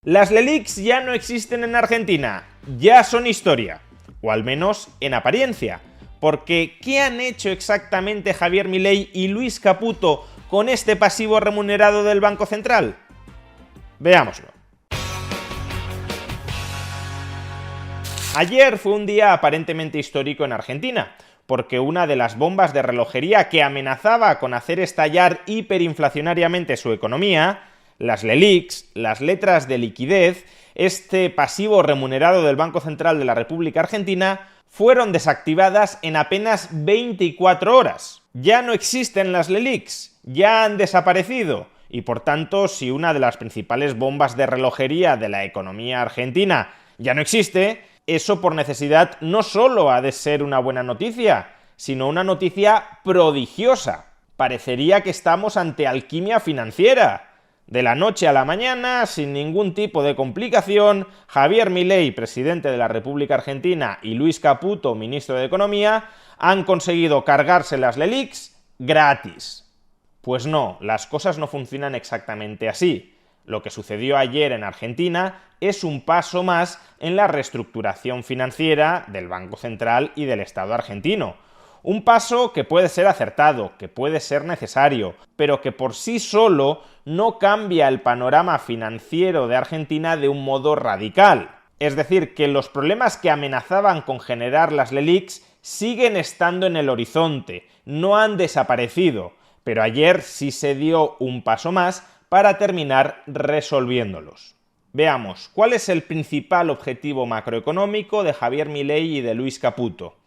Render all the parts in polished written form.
Las LELIQs ya no existen en Argentina, ya son historia, o al menos en apariencia, porque ¿qué han hecho exactamente Javier Milei y Luis Caputo con este pasivo remunerado del Banco Central? Veámoslo. Ayer fue un día aparentemente histórico en Argentina, porque una de las bombas de relojería que amenazaba con hacer estallar hiperinflacionariamente su economía, las LELIQs, las letras de liquidez, este pasivo remunerado del Banco Central de la República Argentina, fueron desactivadas en apenas 24 horas. Ya no existen las LELIQs, ya han desaparecido, y por tanto, si una de las principales bombas de relojería de la economía argentina ya no existe, eso por necesidad no solo ha de ser una buena noticia, sino una noticia prodigiosa. Parecería que estamos ante alquimia financiera. De la noche a la mañana, sin ningún tipo de complicación, Javier Milei, presidente de la República Argentina, y Luis Caputo, ministro de Economía, han conseguido cargarse las LELIQs gratis. Pues no, las cosas no funcionan exactamente así. Lo que sucedió ayer en Argentina es un paso más en la reestructuración financiera del Banco Central y del Estado argentino. Un paso que puede ser acertado, que puede ser necesario, pero que por sí solo no cambia el panorama financiero de Argentina de un modo radical. Es decir, que los problemas que amenazaban con generar las LELIQs siguen estando en el horizonte, no han desaparecido, pero ayer sí se dio un paso más para terminar resolviéndolos. Veamos, ¿cuál es el principal objetivo macroeconómico de Javier Milei y de Luis Caputo?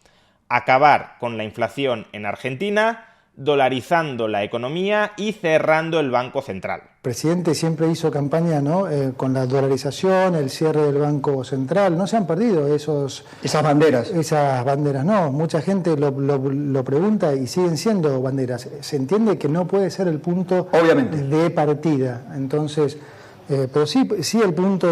Acabar con la inflación en Argentina, dolarizando la economía y cerrando el Banco Central. El presidente siempre hizo campaña, ¿no? Con la dolarización, el cierre del Banco Central. No se han perdido esas banderas. Esas banderas, no. Mucha gente lo pregunta y siguen siendo banderas. Se entiende que no puede ser el punto de partida. Entonces, pero sí el punto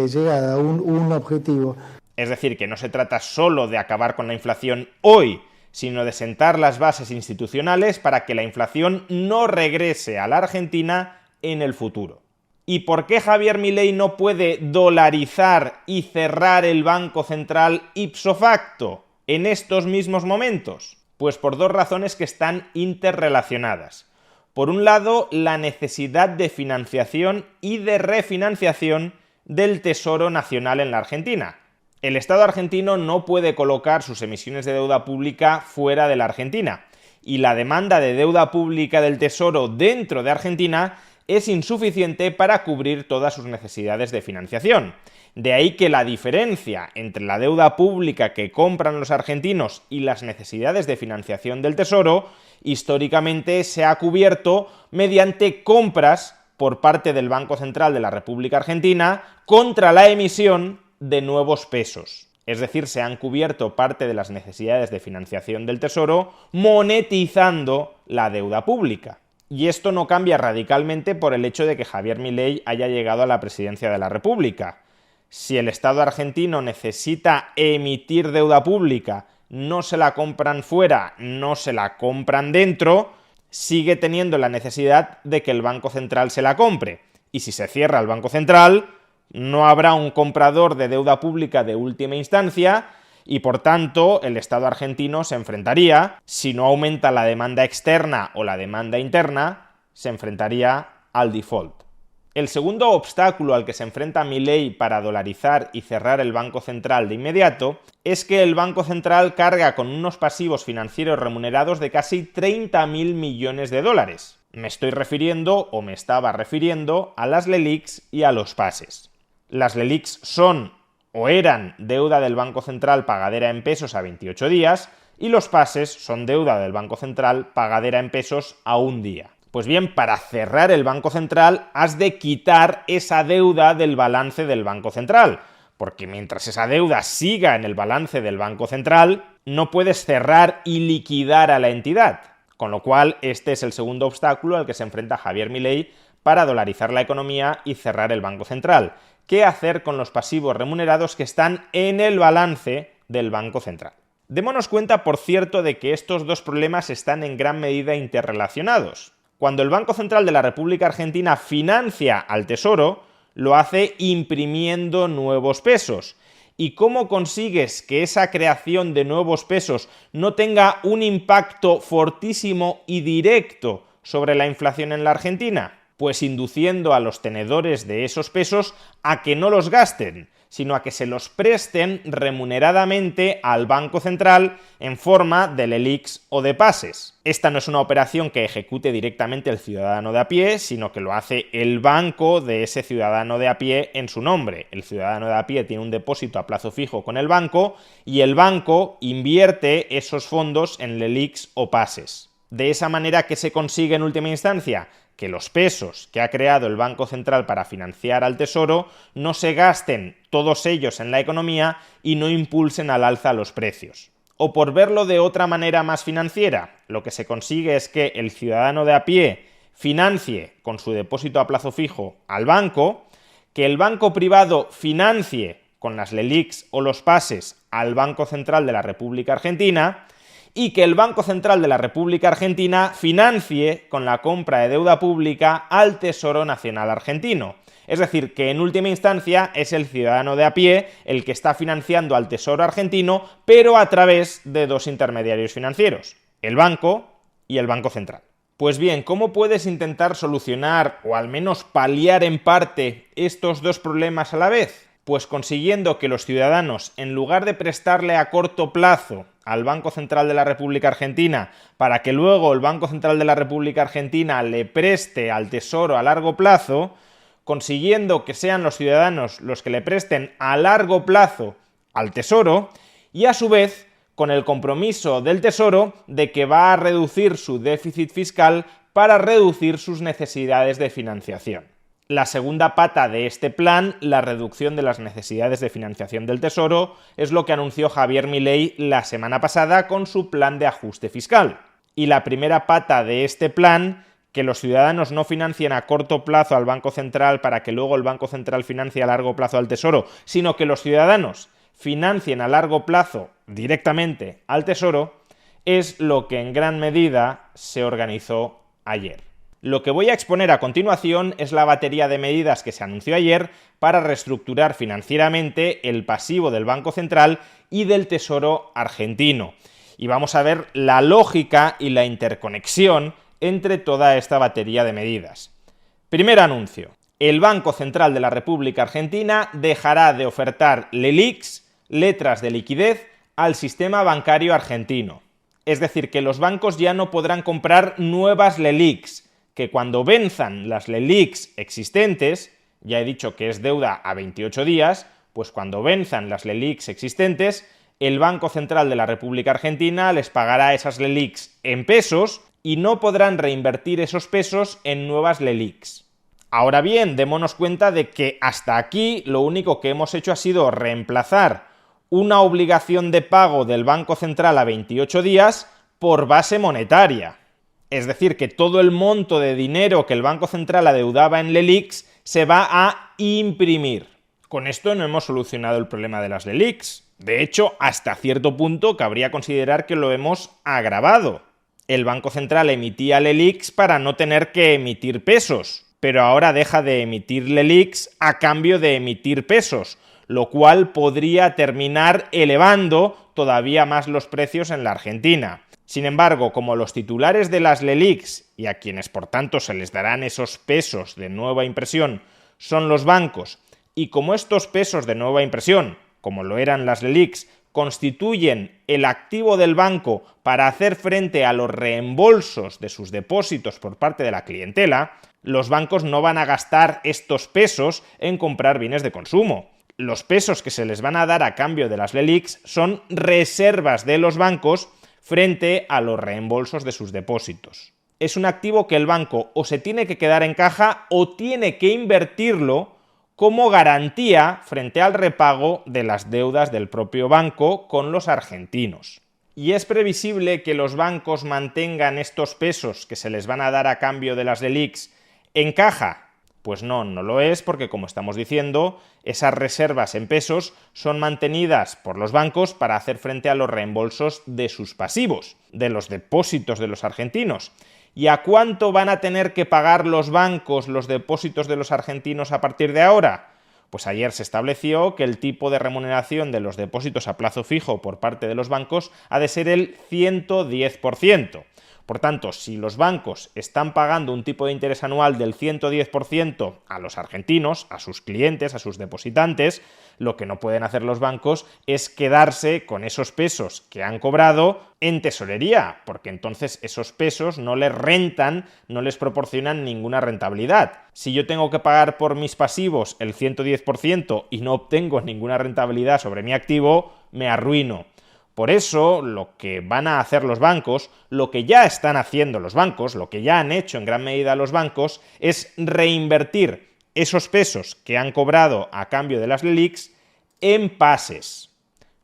de llegada, un objetivo. Es decir, que no se trata solo de acabar con la inflación hoy, sino de sentar las bases institucionales para que la inflación no regrese a la Argentina en el futuro. ¿Y por qué Javier Milei no puede dolarizar y cerrar el Banco Central ipso facto en estos mismos momentos? Pues por dos razones que están interrelacionadas. Por un lado, la necesidad de financiación y de refinanciación del Tesoro Nacional en la Argentina. El Estado argentino no puede colocar sus emisiones de deuda pública fuera de la Argentina, y la demanda de deuda pública del Tesoro dentro de Argentina es insuficiente para cubrir todas sus necesidades de financiación. De ahí que la diferencia entre la deuda pública que compran los argentinos y las necesidades de financiación del Tesoro históricamente se ha cubierto mediante compras por parte del Banco Central de la República Argentina contra la emisión de nuevos pesos. Es decir, se han cubierto parte de las necesidades de financiación del Tesoro monetizando la deuda pública. Y esto no cambia radicalmente por el hecho de que Javier Milei haya llegado a la presidencia de la República. Si el Estado argentino necesita emitir deuda pública, no se la compran fuera, no se la compran dentro, sigue teniendo la necesidad de que el Banco Central se la compre. Y si se cierra el Banco Central, no habrá un comprador de deuda pública de última instancia y, por tanto, el Estado argentino se enfrentaría, si no aumenta la demanda externa o la demanda interna, se enfrentaría al default. El segundo obstáculo al que se enfrenta Milei para dolarizar y cerrar el Banco Central de inmediato es que el Banco Central carga con unos pasivos financieros remunerados de casi 30.000 millones de dólares. Me estoy refiriendo, o me estaba refiriendo, a las LELIQs y a los pases. Las LELIQs son o eran deuda del Banco Central pagadera en pesos a 28 días y los pases son deuda del Banco Central pagadera en pesos a un día. Pues bien, para cerrar el Banco Central has de quitar esa deuda del balance del Banco Central, porque mientras esa deuda siga en el balance del Banco Central, no puedes cerrar y liquidar a la entidad. Con lo cual, este es el segundo obstáculo al que se enfrenta Javier Milei para dolarizar la economía y cerrar el Banco Central. ¿Qué hacer con los pasivos remunerados que están en el balance del Banco Central? Démonos cuenta, por cierto, de que estos dos problemas están en gran medida interrelacionados. Cuando el Banco Central de la República Argentina financia al Tesoro, Lo hace imprimiendo nuevos pesos. ¿Y cómo consigues que esa creación de nuevos pesos no tenga un impacto fortísimo y directo sobre la inflación en la Argentina? Pues induciendo a los tenedores de esos pesos a que no los gasten, sino a que se los presten remuneradamente al Banco Central en forma de LELIQs o de pases. Esta no es una operación que ejecute directamente el ciudadano de a pie, sino que lo hace el banco de ese ciudadano de a pie en su nombre. El ciudadano de a pie tiene un depósito a plazo fijo con el banco y el banco invierte esos fondos en LELIQs o pases. De esa manera, ¿qué se consigue en última instancia? Que los pesos que ha creado el Banco Central para financiar al Tesoro no se gasten todos ellos en la economía y no impulsen al alza los precios. O por verlo de otra manera más financiera, lo que se consigue es que el ciudadano de a pie financie con su depósito a plazo fijo al banco, que el banco privado financie con las LELIQs o los pases al Banco Central de la República Argentina, y que el Banco Central de la República Argentina financie con la compra de deuda pública al Tesoro Nacional Argentino. Es decir, que en última instancia es el ciudadano de a pie el que está financiando al Tesoro argentino, pero a través de dos intermediarios financieros, el banco y el Banco Central. Pues bien, ¿cómo puedes intentar solucionar o al menos paliar en parte estos dos problemas a la vez? Pues consiguiendo que los ciudadanos, en lugar de prestarle a corto plazo al Banco Central de la República Argentina para que luego el Banco Central de la República Argentina le preste al Tesoro a largo plazo, consiguiendo que sean los ciudadanos los que le presten a largo plazo al Tesoro y a su vez con el compromiso del Tesoro de que va a reducir su déficit fiscal para reducir sus necesidades de financiación. La segunda pata de este plan, la reducción de las necesidades de financiación del Tesoro, es lo que anunció Javier Milei la semana pasada con su plan de ajuste fiscal. Y la primera pata de este plan, que los ciudadanos no financien a corto plazo al Banco Central para que luego el Banco Central financie a largo plazo al Tesoro, sino que los ciudadanos financien a largo plazo directamente al Tesoro, es lo que en gran medida se organizó ayer. Lo que voy a exponer a continuación es la batería de medidas que se anunció ayer para reestructurar financieramente el pasivo del Banco Central y del Tesoro argentino. Y vamos a ver la lógica y la interconexión entre toda esta batería de medidas. Primer anuncio. El Banco Central de la República Argentina dejará de ofertar LELIQs, letras de liquidez, al sistema bancario argentino. Es decir, que los bancos ya no podrán comprar nuevas LELIQs, que cuando venzan las LELIQs existentes, ya he dicho que es deuda a 28 días, pues cuando venzan las LELIQs existentes, el Banco Central de la República Argentina les pagará esas LELIQs en pesos y no podrán reinvertir esos pesos en nuevas LELIQs. Ahora bien, démonos cuenta de que hasta aquí lo único que hemos hecho ha sido reemplazar una obligación de pago del Banco Central a 28 días por base monetaria. Es decir, que todo el monto de dinero que el Banco Central adeudaba en LELIQs se va a imprimir. Con esto no hemos solucionado el problema de las LELIQs. De hecho, hasta cierto punto cabría considerar que lo hemos agravado. El Banco Central emitía LELIQs para no tener que emitir pesos, pero ahora deja de emitir LELIQs a cambio de emitir pesos, lo cual podría terminar elevando todavía más los precios en la Argentina. Sin embargo, como los titulares de las LELIQs, y a quienes por tanto se les darán esos pesos de nueva impresión, son los bancos, y como estos pesos de nueva impresión, como lo eran las LELIQs, constituyen el activo del banco para hacer frente a los reembolsos de sus depósitos por parte de la clientela, los bancos no van a gastar estos pesos en comprar bienes de consumo. Los pesos que se les van a dar a cambio de las LELIQs son reservas de los bancos frente a los reembolsos de sus depósitos. Es un activo que el banco o se tiene que quedar en caja o tiene que invertirlo como garantía frente al repago de las deudas del propio banco con los argentinos. ¿Y es previsible que los bancos mantengan estos pesos que se les van a dar a cambio de las LELIQs en caja? Pues no lo es, porque como estamos diciendo, esas reservas en pesos son mantenidas por los bancos para hacer frente a los reembolsos de sus pasivos, de los depósitos de los argentinos. ¿Y a cuánto van a tener que pagar los bancos los depósitos de los argentinos a partir de ahora? Pues ayer se estableció que el tipo de remuneración de los depósitos a plazo fijo por parte de los bancos ha de ser el 110%. Por tanto, si los bancos están pagando un tipo de interés anual del 110% a los argentinos, a sus clientes, a sus depositantes, lo que no pueden hacer los bancos es quedarse con esos pesos que han cobrado en tesorería, porque entonces esos pesos no les rentan, no les proporcionan ninguna rentabilidad. Si yo tengo que pagar por mis pasivos el 110% y no obtengo ninguna rentabilidad sobre mi activo, me arruino. Por eso, lo que van a hacer los bancos, lo que ya están haciendo los bancos, lo que ya han hecho en gran medida los bancos, es reinvertir esos pesos que han cobrado a cambio de las LELIQs en pases.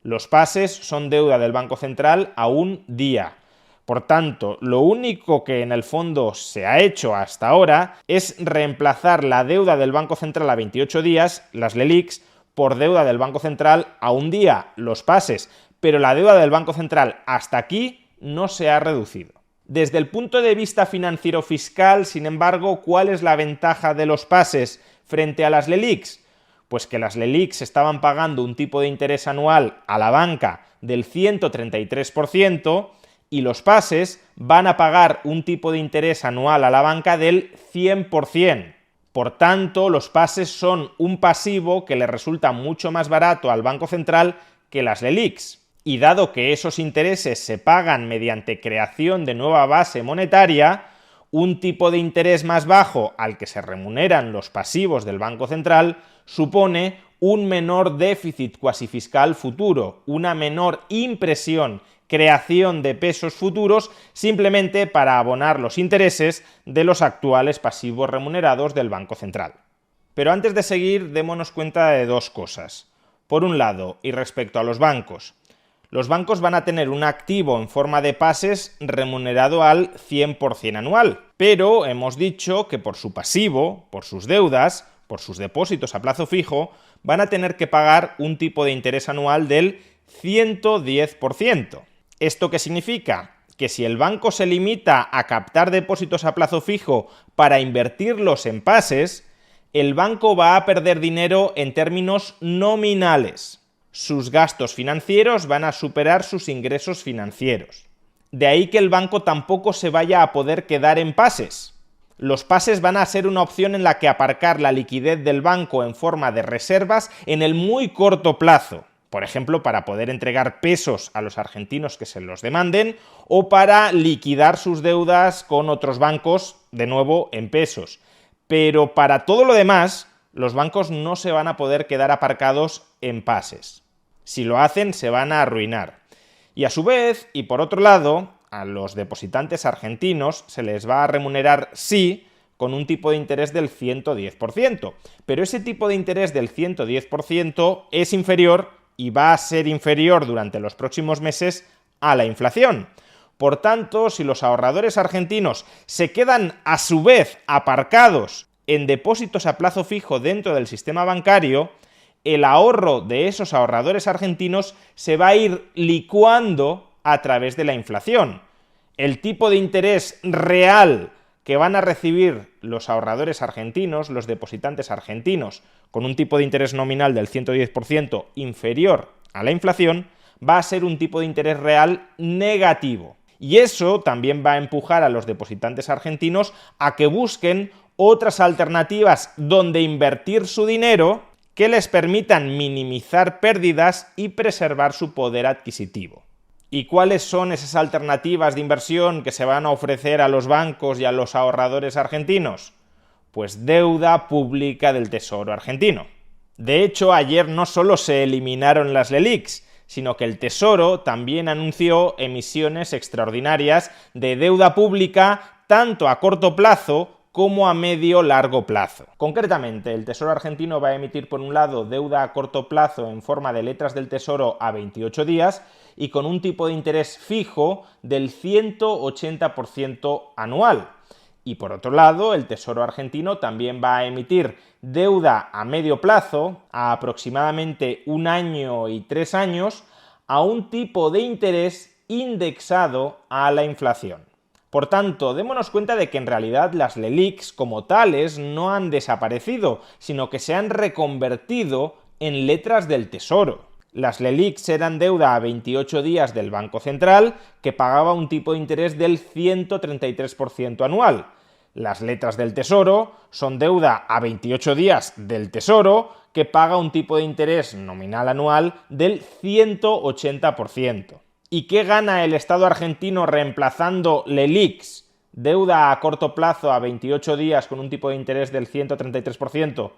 Los pases son deuda del Banco Central a un día. Por tanto, lo único que en el fondo se ha hecho hasta ahora es reemplazar la deuda del Banco Central a 28 días, las LELIQs, por deuda del Banco Central a un día, los pases. Pero la deuda del Banco Central hasta aquí no se ha reducido. Desde el punto de vista financiero-fiscal, sin embargo, ¿cuál es la ventaja de los pases frente a las LELIQs? Pues que las LELIQs estaban pagando un tipo de interés anual a la banca del 133% y los pases van a pagar un tipo de interés anual a la banca del 100%. Por tanto, los pases son un pasivo que le resulta mucho más barato al Banco Central que las LELIQs. Y dado que esos intereses se pagan mediante creación de nueva base monetaria, un tipo de interés más bajo al que se remuneran los pasivos del Banco Central supone un menor déficit cuasi fiscal futuro, una menor impresión, creación de pesos futuros simplemente para abonar los intereses de los actuales pasivos remunerados del Banco Central. Pero antes de seguir, démonos cuenta de dos cosas. Por un lado, y respecto a los bancos van a tener un activo en forma de pases remunerado al 100% anual, pero hemos dicho que por su pasivo, por sus deudas, por sus depósitos a plazo fijo, van a tener que pagar un tipo de interés anual del 110%. ¿Esto qué significa? Que si el banco se limita a captar depósitos a plazo fijo para invertirlos en pases, el banco va a perder dinero en términos nominales. Sus gastos financieros van a superar sus ingresos financieros. De ahí que el banco tampoco se vaya a poder quedar en pases. Los pases van a ser una opción en la que aparcar la liquidez del banco en forma de reservas en el muy corto plazo. Por ejemplo, para poder entregar pesos a los argentinos que se los demanden o para liquidar sus deudas con otros bancos, de nuevo en pesos. Pero para todo lo demás, los bancos no se van a poder quedar aparcados en pases. Si lo hacen, se van a arruinar. Y a su vez, y por otro lado, a los depositantes argentinos se les va a remunerar, sí, con un tipo de interés del 110%. Pero ese tipo de interés del 110% es inferior y va a ser inferior durante los próximos meses a la inflación. Por tanto, si los ahorradores argentinos se quedan a su vez aparcados en depósitos a plazo fijo dentro del sistema bancario, el ahorro de esos ahorradores argentinos se va a ir licuando a través de la inflación. El tipo de interés real que van a recibir los ahorradores argentinos, los depositantes argentinos, con un tipo de interés nominal del 110% inferior a la inflación, va a ser un tipo de interés real negativo. Y eso también va a empujar a los depositantes argentinos a que busquen otras alternativas donde invertir su dinero que les permitan minimizar pérdidas y preservar su poder adquisitivo. ¿Y cuáles son esas alternativas de inversión que se van a ofrecer a los bancos y a los ahorradores argentinos? Pues deuda pública del Tesoro argentino. De hecho, ayer no solo se eliminaron las LELIQs, sino que el Tesoro también anunció emisiones extraordinarias de deuda pública tanto a corto plazo como a medio-largo plazo. Concretamente, el Tesoro argentino va a emitir por un lado deuda a corto plazo en forma de letras del Tesoro a 28 días y con un tipo de interés fijo del 180% anual. Y por otro lado, el Tesoro argentino también va a emitir deuda a medio plazo, a aproximadamente 1 año y 3 años, a un tipo de interés indexado a la inflación. Por tanto, démonos cuenta de que en realidad las LELIQs como tales no han desaparecido, sino que se han reconvertido en letras del Tesoro. Las LELIQs eran deuda a 28 días del Banco Central, que pagaba un tipo de interés del 133% anual. Las letras del Tesoro son deuda a 28 días del Tesoro, que paga un tipo de interés nominal anual del 180%. ¿Y qué gana el Estado argentino reemplazando LELIQs, deuda a corto plazo a 28 días con un tipo de interés del 133%,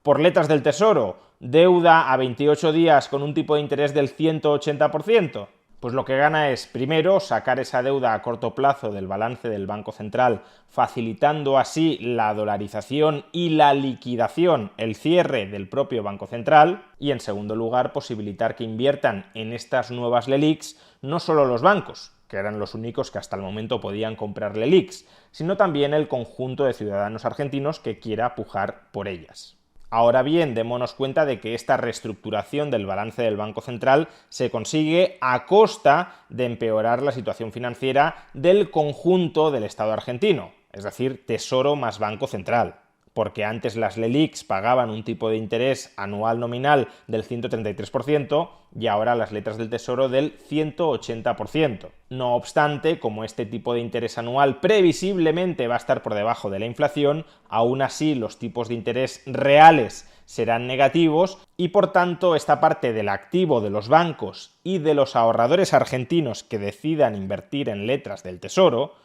por letras del Tesoro, deuda a 28 días con un tipo de interés del 180%? Pues lo que gana es, primero, sacar esa deuda a corto plazo del balance del Banco Central, facilitando así la dolarización y la liquidación, el cierre del propio Banco Central, y en segundo lugar, posibilitar que inviertan en estas nuevas LELIQs no solo los bancos, que eran los únicos que hasta el momento podían comprar LELIQs, sino también el conjunto de ciudadanos argentinos que quiera pujar por ellas. Ahora bien, démonos cuenta de que esta reestructuración del balance del Banco Central se consigue a costa de empeorar la situación financiera del conjunto del Estado argentino, es decir, Tesoro más Banco Central. Porque antes las LELIQs pagaban un tipo de interés anual nominal del 133% y ahora las letras del Tesoro del 180%. No obstante, como este tipo de interés anual previsiblemente va a estar por debajo de la inflación, aún así los tipos de interés reales serán negativos y por tanto esta parte del activo de los bancos y de los ahorradores argentinos que decidan invertir en letras del Tesoro,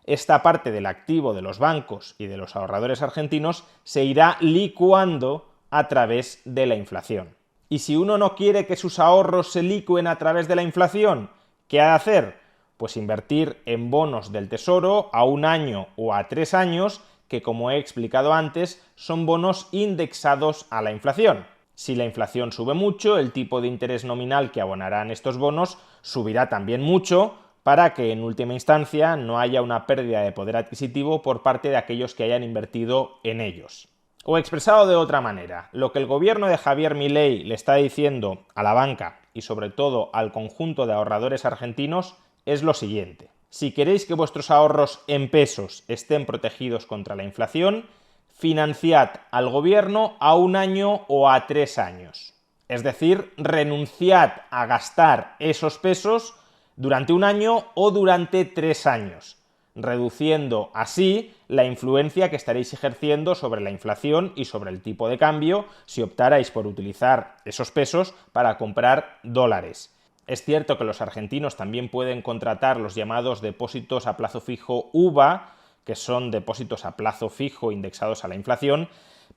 esta parte del activo de los bancos y de los ahorradores argentinos se irá licuando a través de la inflación. Y si uno no quiere que sus ahorros se licúen a través de la inflación, ¿qué ha de hacer? Pues invertir en bonos del Tesoro a 1 año o a 3 años, que como he explicado antes, son bonos indexados a la inflación. Si la inflación sube mucho, el tipo de interés nominal que abonarán estos bonos subirá también mucho, para que en última instancia no haya una pérdida de poder adquisitivo por parte de aquellos que hayan invertido en ellos. O expresado de otra manera, lo que el gobierno de Javier Milei le está diciendo a la banca y sobre todo al conjunto de ahorradores argentinos es lo siguiente: si queréis que vuestros ahorros en pesos estén protegidos contra la inflación, financiad al gobierno a 1 año o a 3 años. Es decir, renunciad a gastar esos pesos durante 1 año o durante 3 años, reduciendo así la influencia que estaréis ejerciendo sobre la inflación y sobre el tipo de cambio si optarais por utilizar esos pesos para comprar dólares. Es cierto que los argentinos también pueden contratar los llamados depósitos a plazo fijo UVA, que son depósitos a plazo fijo indexados a la inflación,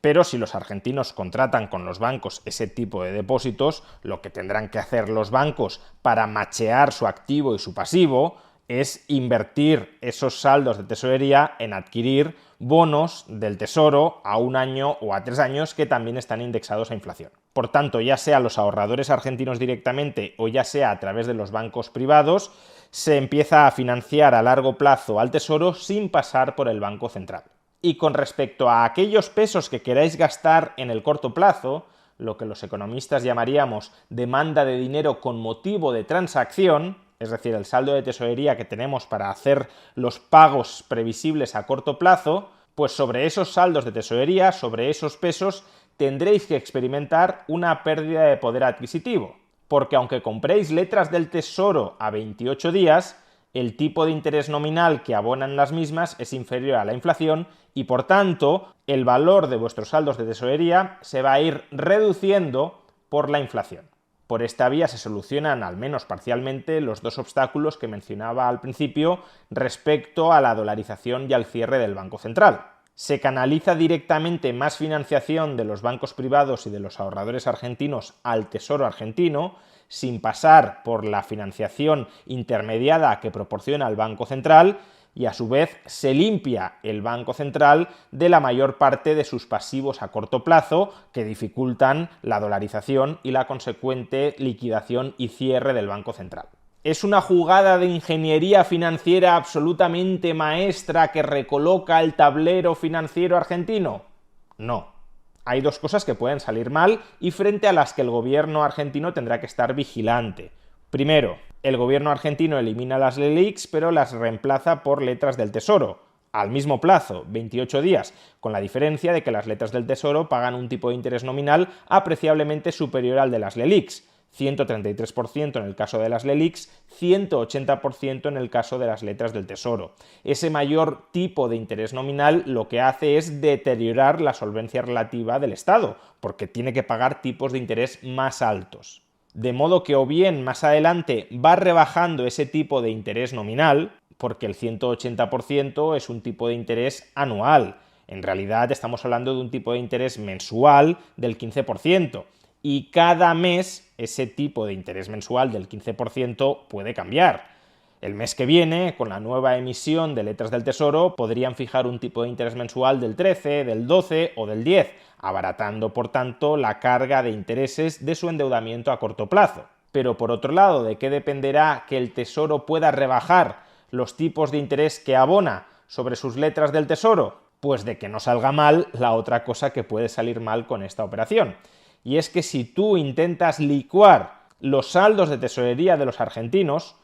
pero si los argentinos contratan con los bancos ese tipo de depósitos, lo que tendrán que hacer los bancos para machear su activo y su pasivo es invertir esos saldos de tesorería en adquirir bonos del Tesoro a 1 año o a 3 años que también están indexados a inflación. Por tanto, ya sea los ahorradores argentinos directamente o ya sea a través de los bancos privados, se empieza a financiar a largo plazo al Tesoro sin pasar por el Banco Central. Y con respecto a aquellos pesos que queráis gastar en el corto plazo, lo que los economistas llamaríamos demanda de dinero con motivo de transacción, es decir, el saldo de tesorería que tenemos para hacer los pagos previsibles a corto plazo, pues sobre esos saldos de tesorería, sobre esos pesos, tendréis que experimentar una pérdida de poder adquisitivo, porque aunque compréis letras del Tesoro a 28 días, el tipo de interés nominal que abonan las mismas es inferior a la inflación y, por tanto, el valor de vuestros saldos de tesorería se va a ir reduciendo por la inflación. Por esta vía se solucionan, al menos parcialmente, los 2 obstáculos que mencionaba al principio respecto a la dolarización y al cierre del Banco Central. Se canaliza directamente más financiación de los bancos privados y de los ahorradores argentinos al Tesoro argentino, sin pasar por la financiación intermediada que proporciona el Banco Central, y a su vez se limpia el Banco Central de la mayor parte de sus pasivos a corto plazo que dificultan la dolarización y la consecuente liquidación y cierre del Banco Central. ¿Es una jugada de ingeniería financiera absolutamente maestra que recoloca el tablero financiero argentino? No. Hay 2 cosas que pueden salir mal y frente a las que el gobierno argentino tendrá que estar vigilante. Primero, el gobierno argentino elimina las LELIQs, pero las reemplaza por letras del Tesoro, al mismo plazo, 28 días, con la diferencia de que las letras del Tesoro pagan un tipo de interés nominal apreciablemente superior al de las LELIQs, 133% en el caso de las LELIQs, 180% en el caso de las letras del Tesoro. Ese mayor tipo de interés nominal lo que hace es deteriorar la solvencia relativa del Estado, porque tiene que pagar tipos de interés más altos. De modo que o bien más adelante va rebajando ese tipo de interés nominal, porque el 180% es un tipo de interés anual. En realidad estamos hablando de un tipo de interés mensual del 15%, y cada mes ese tipo de interés mensual del 15% puede cambiar. El mes que viene, con la nueva emisión de letras del Tesoro, podrían fijar un tipo de interés mensual del 13, del 12 o del 10, abaratando, por tanto, la carga de intereses de su endeudamiento a corto plazo. Pero, por otro lado, ¿de qué dependerá que el Tesoro pueda rebajar los tipos de interés que abona sobre sus letras del Tesoro? Pues de que no salga mal la otra cosa que puede salir mal con esta operación. Y es que si tú intentas licuar los saldos de tesorería de los argentinos,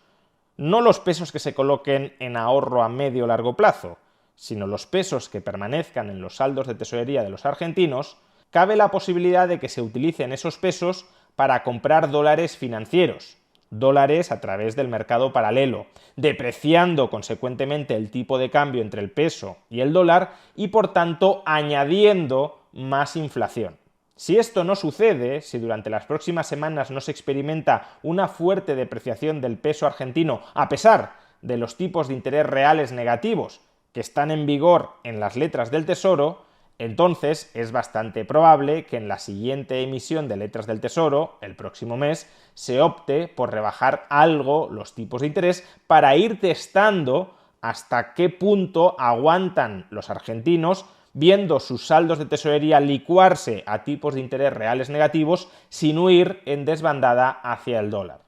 no los pesos que se coloquen en ahorro a medio o largo plazo, sino los pesos que permanezcan en los saldos de tesorería de los argentinos, cabe la posibilidad de que se utilicen esos pesos para comprar dólares financieros, dólares a través del mercado paralelo, depreciando consecuentemente el tipo de cambio entre el peso y el dólar y por tanto añadiendo más inflación. Si esto no sucede, si durante las próximas semanas no se experimenta una fuerte depreciación del peso argentino a pesar de los tipos de interés reales negativos que están en vigor en las letras del Tesoro, entonces es bastante probable que en la siguiente emisión de letras del Tesoro, el próximo mes, se opte por rebajar algo los tipos de interés para ir testando hasta qué punto aguantan los argentinos viendo sus saldos de tesorería licuarse a tipos de interés reales negativos sin huir en desbandada hacia el dólar.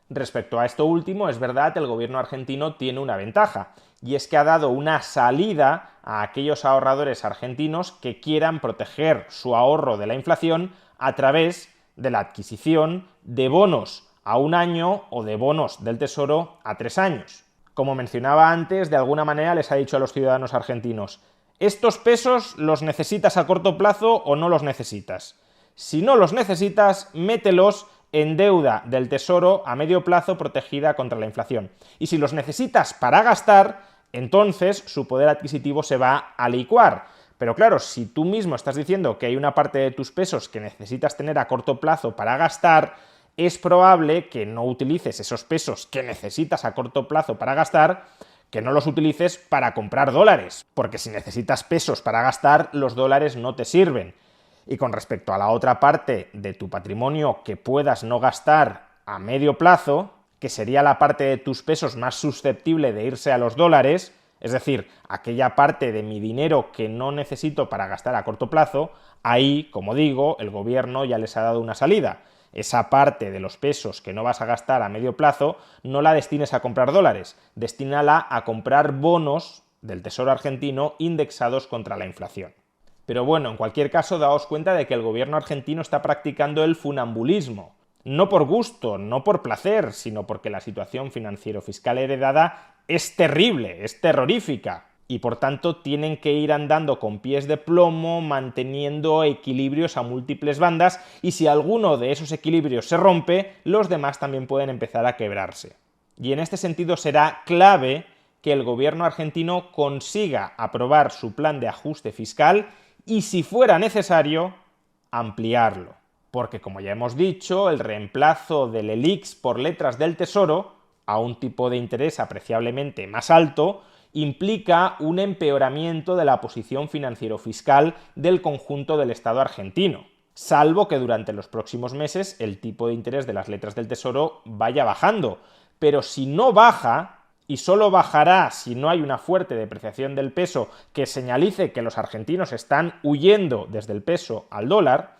Respecto a esto último, es verdad que el gobierno argentino tiene una ventaja, y es que ha dado una salida a aquellos ahorradores argentinos que quieran proteger su ahorro de la inflación a través de la adquisición de bonos a 1 año o de bonos del Tesoro a 3 años. Como mencionaba antes, de alguna manera les ha dicho a los ciudadanos argentinos: ¿estos pesos los necesitas a corto plazo o no los necesitas? Si no los necesitas, mételos en deuda del Tesoro a medio plazo protegida contra la inflación. Y si los necesitas para gastar, entonces su poder adquisitivo se va a licuar. Pero claro, si tú mismo estás diciendo que hay una parte de tus pesos que necesitas tener a corto plazo para gastar, es probable que no utilices esos pesos que necesitas a corto plazo para gastar, que no los utilices para comprar dólares, porque si necesitas pesos para gastar, los dólares no te sirven. Y con respecto a la otra parte de tu patrimonio que puedas no gastar a medio plazo, que sería la parte de tus pesos más susceptible de irse a los dólares, es decir, aquella parte de mi dinero que no necesito para gastar a corto plazo, ahí, como digo, el gobierno ya les ha dado una salida. Esa parte de los pesos que no vas a gastar a medio plazo, no la destines a comprar dólares, destínala a comprar bonos del Tesoro argentino indexados contra la inflación. Pero bueno, en cualquier caso, daos cuenta de que el gobierno argentino está practicando el funambulismo. No por gusto, no por placer, sino porque la situación financiero-fiscal heredada es terrible, es terrorífica. Y por tanto tienen que ir andando con pies de plomo, manteniendo equilibrios a múltiples bandas, y si alguno de esos equilibrios se rompe, los demás también pueden empezar a quebrarse. Y en este sentido será clave que el gobierno argentino consiga aprobar su plan de ajuste fiscal y, si fuera necesario, ampliarlo. Porque, como ya hemos dicho, el reemplazo del LELIQs por letras del Tesoro a un tipo de interés apreciablemente más alto implica un empeoramiento de la posición financiero-fiscal del conjunto del Estado argentino, salvo que durante los próximos meses el tipo de interés de las letras del Tesoro vaya bajando. Pero si no baja, y solo bajará si no hay una fuerte depreciación del peso que señalice que los argentinos están huyendo desde el peso al dólar,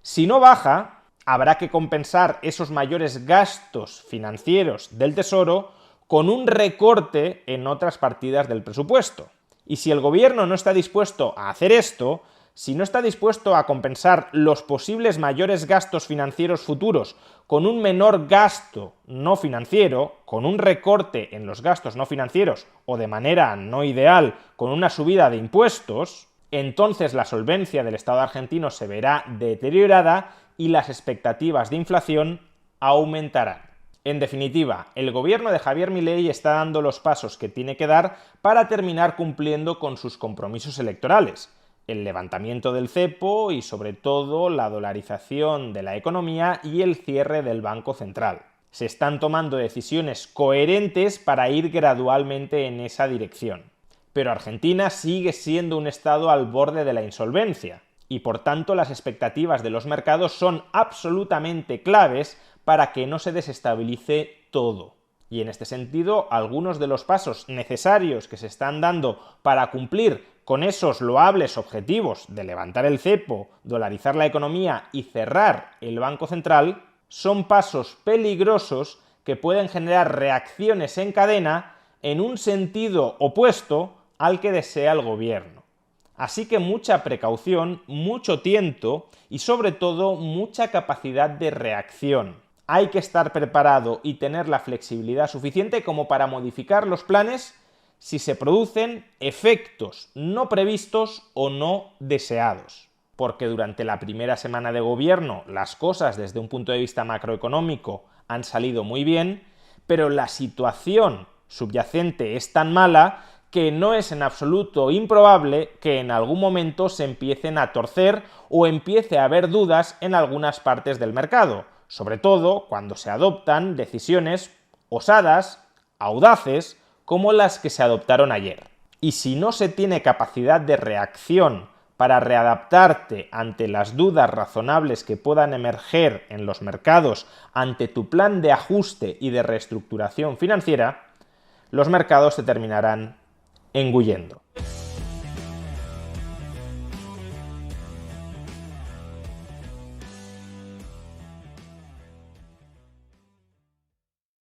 si no baja, habrá que compensar esos mayores gastos financieros del Tesoro con un recorte en otras partidas del presupuesto. Y si el gobierno no está dispuesto a hacer esto, si no está dispuesto a compensar los posibles mayores gastos financieros futuros con un menor gasto no financiero, con un recorte en los gastos no financieros o de manera no ideal con una subida de impuestos, entonces la solvencia del Estado argentino se verá deteriorada y las expectativas de inflación aumentarán. En definitiva, el gobierno de Javier Milei está dando los pasos que tiene que dar para terminar cumpliendo con sus compromisos electorales: el levantamiento del cepo y, sobre todo, la dolarización de la economía y el cierre del Banco Central. Se están tomando decisiones coherentes para ir gradualmente en esa dirección. Pero Argentina sigue siendo un estado al borde de la insolvencia y, por tanto, las expectativas de los mercados son absolutamente claves para que no se desestabilice todo. Y en este sentido, algunos de los pasos necesarios que se están dando para cumplir con esos loables objetivos de levantar el cepo, dolarizar la economía y cerrar el Banco Central son pasos peligrosos que pueden generar reacciones en cadena en un sentido opuesto al que desea el gobierno. Así que mucha precaución, mucho tiento y sobre todo mucha capacidad de reacción. Hay que estar preparado y tener la flexibilidad suficiente como para modificar los planes si se producen efectos no previstos o no deseados. Porque durante la primera semana de gobierno las cosas desde un punto de vista macroeconómico han salido muy bien, pero la situación subyacente es tan mala que no es en absoluto improbable que en algún momento se empiecen a torcer o empiece a haber dudas en algunas partes del mercado, sobre todo cuando se adoptan decisiones osadas, audaces, como las que se adoptaron ayer. Y si no se tiene capacidad de reacción para readaptarte ante las dudas razonables que puedan emerger en los mercados ante tu plan de ajuste y de reestructuración financiera, los mercados te terminarán engullendo.